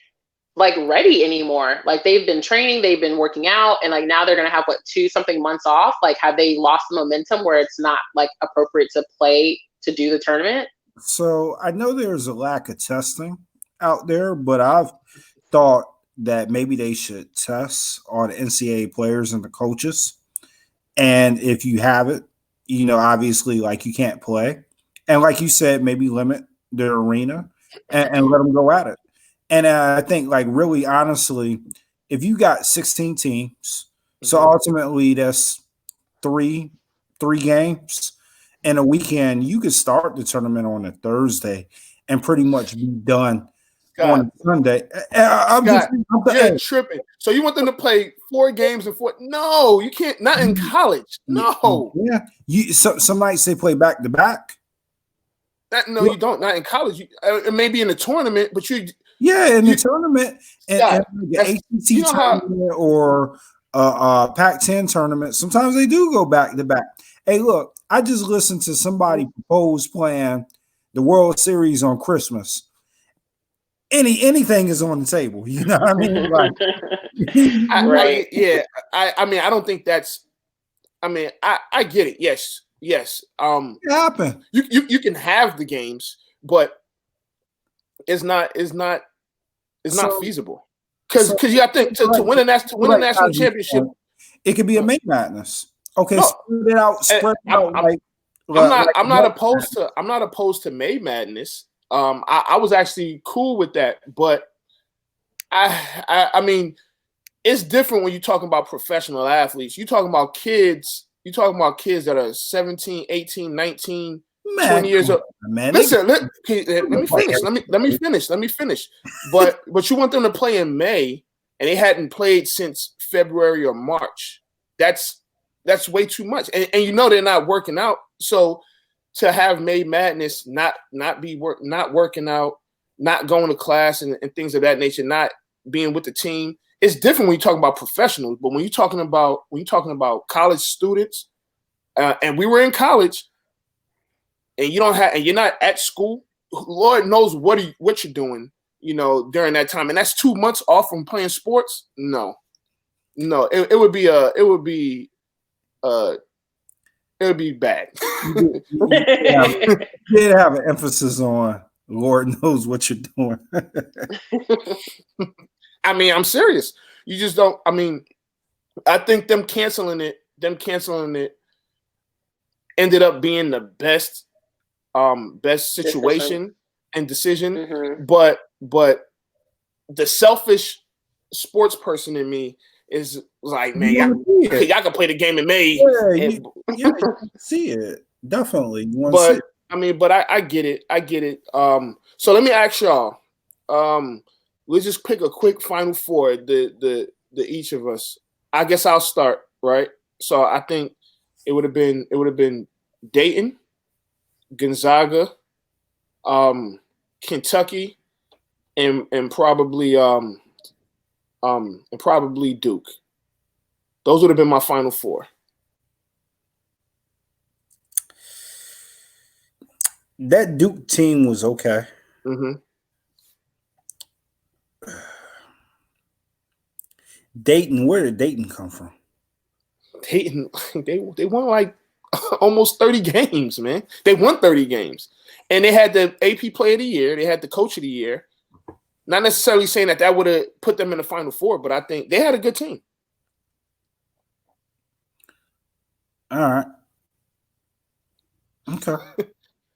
like ready anymore? Like they've been training, they've been working out, and like now they're going to have 2-something months off. Like have they lost the momentum where it's not like appropriate to play to do the tournament? So I know there's a lack of testing out there, but I've thought that maybe they should test all the NCAA players and the coaches. And if you have it, obviously like you can't play. And like you said, maybe limit the arena and let them go at it. And I think like really honestly, if you got 16 teams, so ultimately that's three games in a weekend, you could start the tournament on a Thursday and pretty much be done on Sunday. You're tripping. So you want them to play 4 games and 4? No, you can't. Not in college. No. Yeah. Some nights they play back to back. You don't. Not in college. It may be in the tournament, but you. Yeah, in the tournament and the ACC tournament or Pac-10 tournament, sometimes they do go back to back. Hey, look, I just listened to somebody propose playing the World Series on Christmas. Anything is on the table, you know what I mean? Like, right. I mean, I don't think that's. I mean, I get it. Yes. It happened. You can have the games, but it's not feasible. Because I think to win a national championship, it could be a May Madness. Okay, spread it out. I'm not opposed to May Madness. I was actually cool with that, but I mean, it's different when you're talking about professional athletes. You're talking about kids. You're talking about kids that are 17, 18, 19, Man, 20 years old. man, Listen, let me finish. Let me finish. But you want them to play in May, and they hadn't played since February or March. That's way too much. And you know they're not working out. So to have May Madness not working out, not going to class and things of that nature, not being with the team, it's different when you're talking about professionals. But when you're talking about college students, and we were in college, and you're not at school, Lord knows what you're doing, during that time. And that's 2 months off from playing sports. No, it would be bad. You did have an emphasis on Lord knows what you're doing. I mean, I'm serious. You just don't. I mean, I think them canceling it ended up being the best situation and decision. Mm-hmm. But the selfish sports person in me is like, man, y'all can play the game in May. You see it. Definitely. But I mean, but I get it. So let me ask y'all. Let's just pick a quick final four. The each of us. I guess I'll start, right? So I think it would have been Dayton, Gonzaga, Kentucky, and probably Duke. Those would have been my final four. That Duke team was okay. Mm-hmm. Dayton, where did Dayton come from? Dayton, they won like almost 30 games, man. They won 30 games. And they had the AP Player of the Year. They had the Coach of the Year. Not necessarily saying that would have put them in the Final Four, but I think they had a good team. All right. Okay.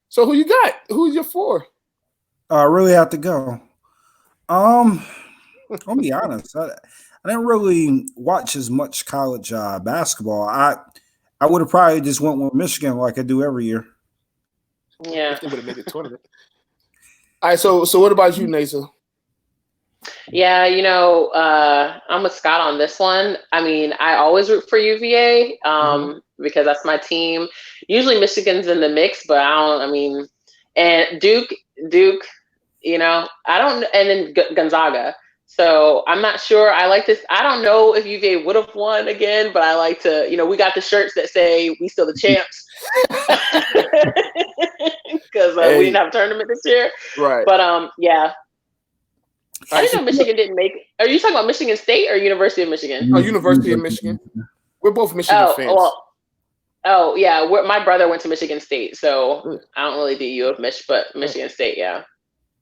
So who you got? Who's your four? I really have to go. I'll be honest. I didn't really watch as much college basketball. I would have probably just went with Michigan like I do every year. Yeah. If they would have made the tournament. All right, so what about you, Naza? Yeah, I'm with Scott on this one. I mean, I always root for UVA because that's my team. Usually Michigan's in the mix, but and Duke, I don't, and then Gonzaga. So I'm not sure. I like this. I don't know if UVA would have won again, but I like to, we got the shirts that say we still the champs because we didn't have a tournament this year. Right. But yeah. I didn't know Michigan didn't make it. Are you talking about Michigan State or University of Michigan? Oh, University of Michigan. We're both Michigan fans. Yeah. My brother went to Michigan State, so I don't really do U of Mich, but Michigan State, yeah.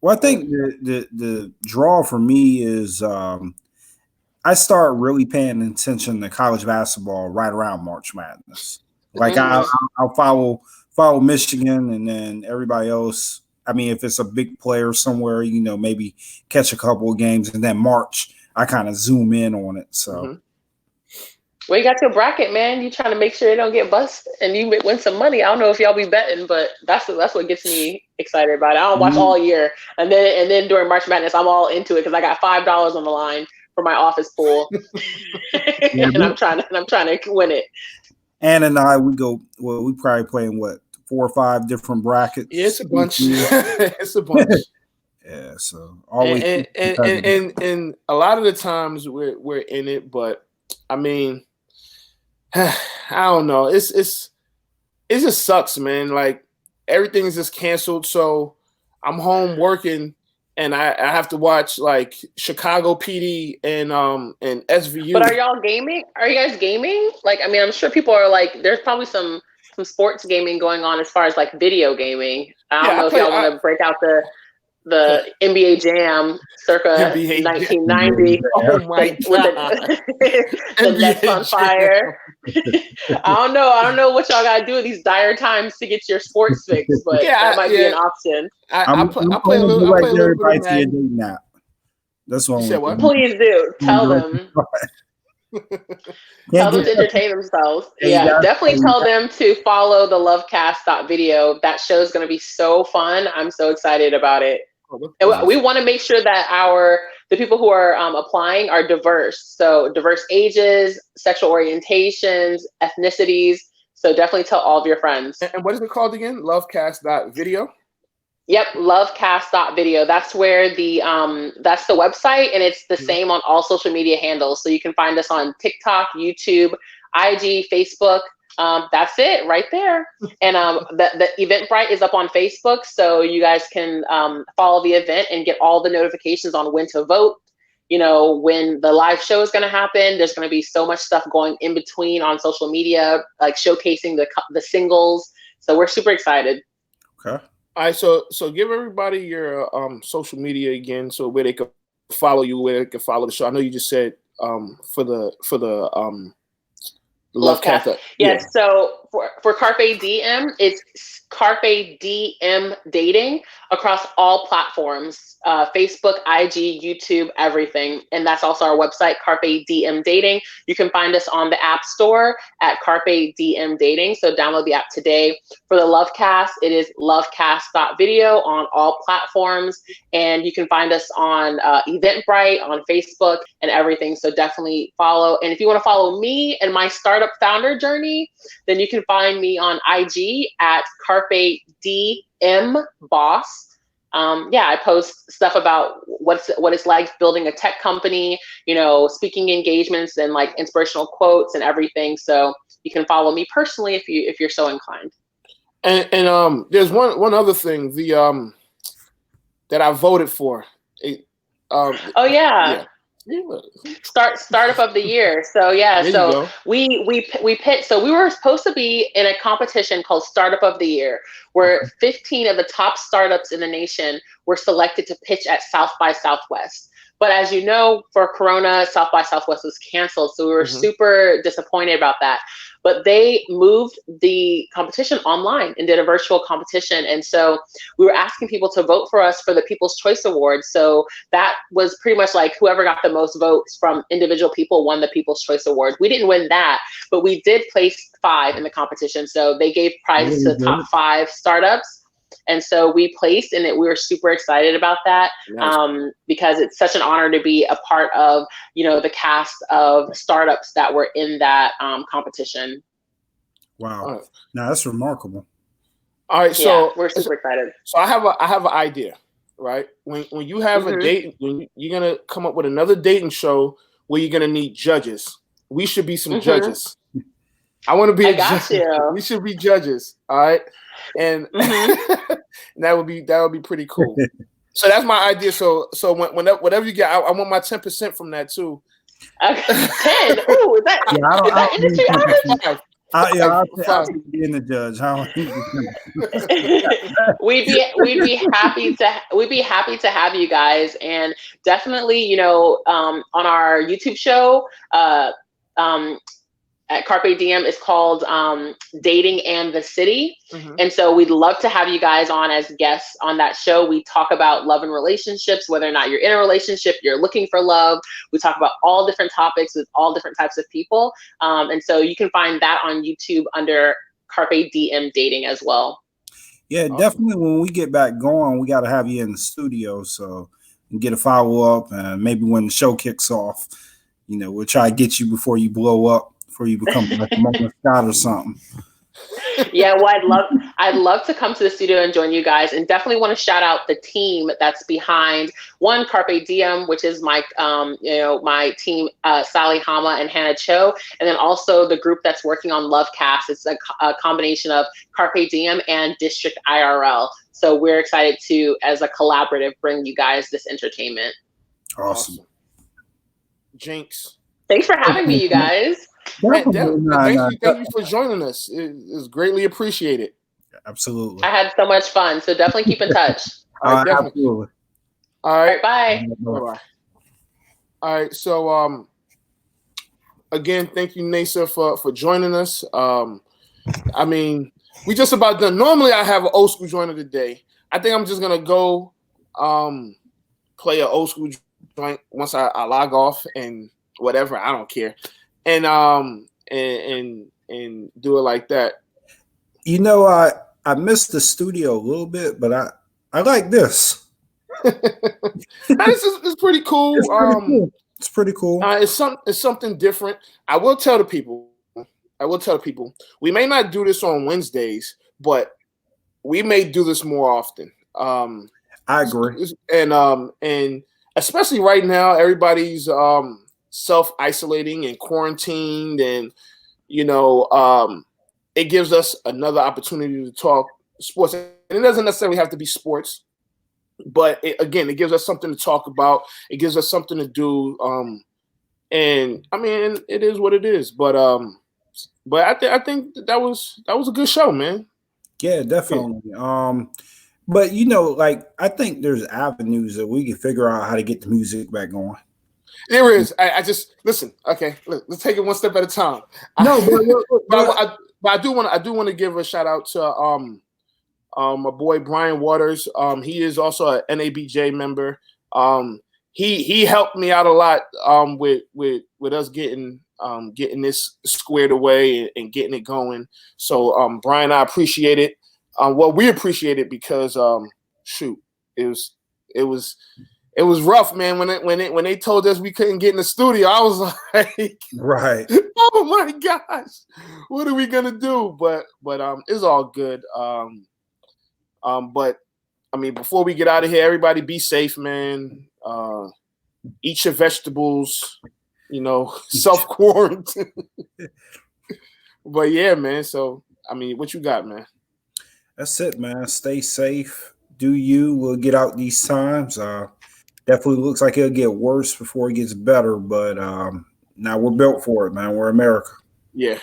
Well, I think the draw for me is I start really paying attention to college basketball right around March Madness. Like I'll follow Michigan, and then everybody else. I mean, if it's a big player somewhere, maybe catch a couple of games, and then March, I kind of zoom in on it. So, Well, you got your bracket, man. You trying to make sure it don't get busted, and you win some money. I don't know if y'all be betting, but that's what gets me excited about it. I don't watch all year, and then during March Madness, I'm all into it because I got $5 on the line for my office pool, and I'm trying to win it. Ann and I, we probably playing 4 or 5 different brackets. Yeah, it's a bunch. It's a bunch. Yeah, so always and a lot of the times we're in it, but I mean, I don't know. It just sucks, man. Like everything's just canceled. So I'm home working, and I have to watch like Chicago PD and SVU. But are y'all gaming? Are you guys gaming? Like, I mean, I'm sure people are like, there's probably some sports gaming going on as far as like video gaming. I don't know if y'all want to break out the NBA Jam circa NBA 1990. Oh my With God. the Nets on fire. I don't know what y'all got to do in these dire times to get your sports fix, but that might be an option. I play a little bit of to your Madden. date nap. That's what You said what? Please do. Tell them. Tell them to entertain themselves. Yeah, definitely tell them to follow the lovecast.video. That show is going to be so fun. I'm so excited about it. And we want to make sure that the people who are applying are diverse. So diverse ages, sexual orientations, ethnicities. So definitely tell all of your friends. And what is it called again? Lovecast.video? Yep, lovecast.video. That's where that's the website, and it's the same on all social media handles. So you can find us on TikTok, YouTube, IG, Facebook. That's it right there. And the Eventbrite is up on Facebook, so you guys can follow the event and get all the notifications on when to vote. You know, when the live show is going to happen. There's going to be so much stuff going in between on social media, like showcasing the singles. So we're super excited. Okay. All right, so give everybody your social media again, so where they can follow you, where they can follow the show. I know you just said for the Lovecast. Yeah. So for Carpe Diem, it's Carpe Diem Dating across all platforms, Facebook, IG, YouTube, everything. And that's also our website, Carpe Diem Dating. You can find us on the App Store at Carpe Diem Dating. So download the app today. For the Lovecast, it is lovecast.video on all platforms. And you can find us on Eventbrite, on Facebook, and everything. So definitely follow. And if you want to follow me and my startup founder journey, then you can find me on IG at Carpe DM Boss. I post stuff about what it's like building a tech company, you know, speaking engagements and like inspirational quotes and everything. So you can follow me personally if you're so inclined. And there's one other thing that I voted for. Startup of the year. So we picked. So we were supposed to be in a competition called Startup of the Year, where 15 of the top startups in the nation were selected to pitch at South by Southwest. But as you know, for Corona, South by Southwest was canceled. So we were super disappointed about that. But they moved the competition online and did a virtual competition. And so we were asking people to vote for us for the People's Choice Award. So that was pretty much like whoever got the most votes from individual people won the People's Choice Award. We didn't win that, but we did place 5 in the competition. So they gave prizes to the top 5 startups. And so we placed, and we were super excited about that. Nice. Because it's such an honor to be a part of, you know, the cast of startups that were in that competition. Wow. Now that's remarkable. All right, so we're super excited. So I have an idea, right? When you have a date, when you're gonna come up with another dating show where you're gonna need judges, we should be some judges. I want to be a judge. We should be judges. All right. And that would be pretty cool. So that's my idea. So whatever you get, I want my 10% from that too. 10. Ooh, is that industry average? I'll be the judge. We'd be happy to have you guys, and definitely, you know, on our YouTube show, at Carpe Diem is called Dating and the City. And so we'd love to have you guys on as guests on that show. We talk about love and relationships, whether or not you're in a relationship, you're looking for love. We talk about all different topics with all different types of people. And so you can find that on YouTube under Carpe Diem Dating as well. Yeah, awesome. Definitely when we get back going, we got to have you in the studio so we can get a follow-up, and maybe when the show kicks off, you know, we'll try to get you before you blow up. Before you become like a Mormon Scott or something. Yeah, well, I'd love to come to the studio and join you guys, and definitely want to shout out the team that's behind Carpe Diem, which is my my team, Sally Hama and Hannah Cho, and then also the group that's working on Lovecast. It's a combination of Carpe Diem and District IRL. So we're excited to, as a collaborative, bring you guys this entertainment. Awesome. Jinx. Thanks for having me, you guys. Thank you for joining us. It's greatly appreciated. Absolutely. I had so much fun. So definitely keep in touch. Absolutely. All All right. right, bye. Bye-bye. All right. So again, thank you, Nasa, for joining us. I mean, we just about done. Normally I have an old school joint of the day. I think I'm just gonna go play an old school joint once I log off and whatever. I don't care. And do it like that. You know, I missed the studio a little bit, but I like this. It's pretty cool. It's pretty cool. It's pretty cool. It's something different. I will tell the people. We may not do this on Wednesdays, but we may do this more often. I agree. And especially right now, everybody's self-isolating and quarantined, and it gives us another opportunity to talk sports. And it doesn't necessarily have to be sports, but it gives us something to talk about. It gives us something to do. And I mean, it is what it is. But I think that was a good show, man. Yeah, definitely. Yeah. But like I think there's avenues that we can figure out how to get the music back going. There is. I just listen. Okay, let's take it one step at a time. No, but I do want to give a shout out to my boy Brian Waters. He is also an NABJ member. He helped me out a lot with us getting this squared away and getting it going. So Brian, I appreciate it. Well, we appreciate it because shoot, it was rough, man. When they told us we couldn't get in the studio, I was like, right. Oh my gosh, what are we gonna do? But it's all good. But I mean, before we get out of here, everybody be safe, man. Eat your vegetables, self-quarantine. But yeah, man. So I mean, what you got, man? That's it, man. Stay safe. Do you? We'll get out these times. Definitely looks like it'll get worse before it gets better, but now we're built for it, man. We're America. Yeah,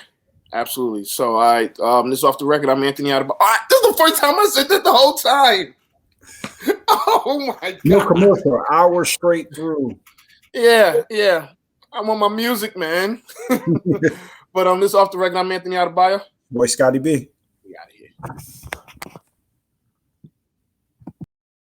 absolutely. So, all right, this is Off the Record. I'm Anthony Adebayo. All right, this is the first time I said that the whole time. Oh my god! No commercial, hour straight through. Yeah. I'm on my music, man. But this is Off the Record. I'm Anthony Adebayo. Boy, Scotty B. We out of here.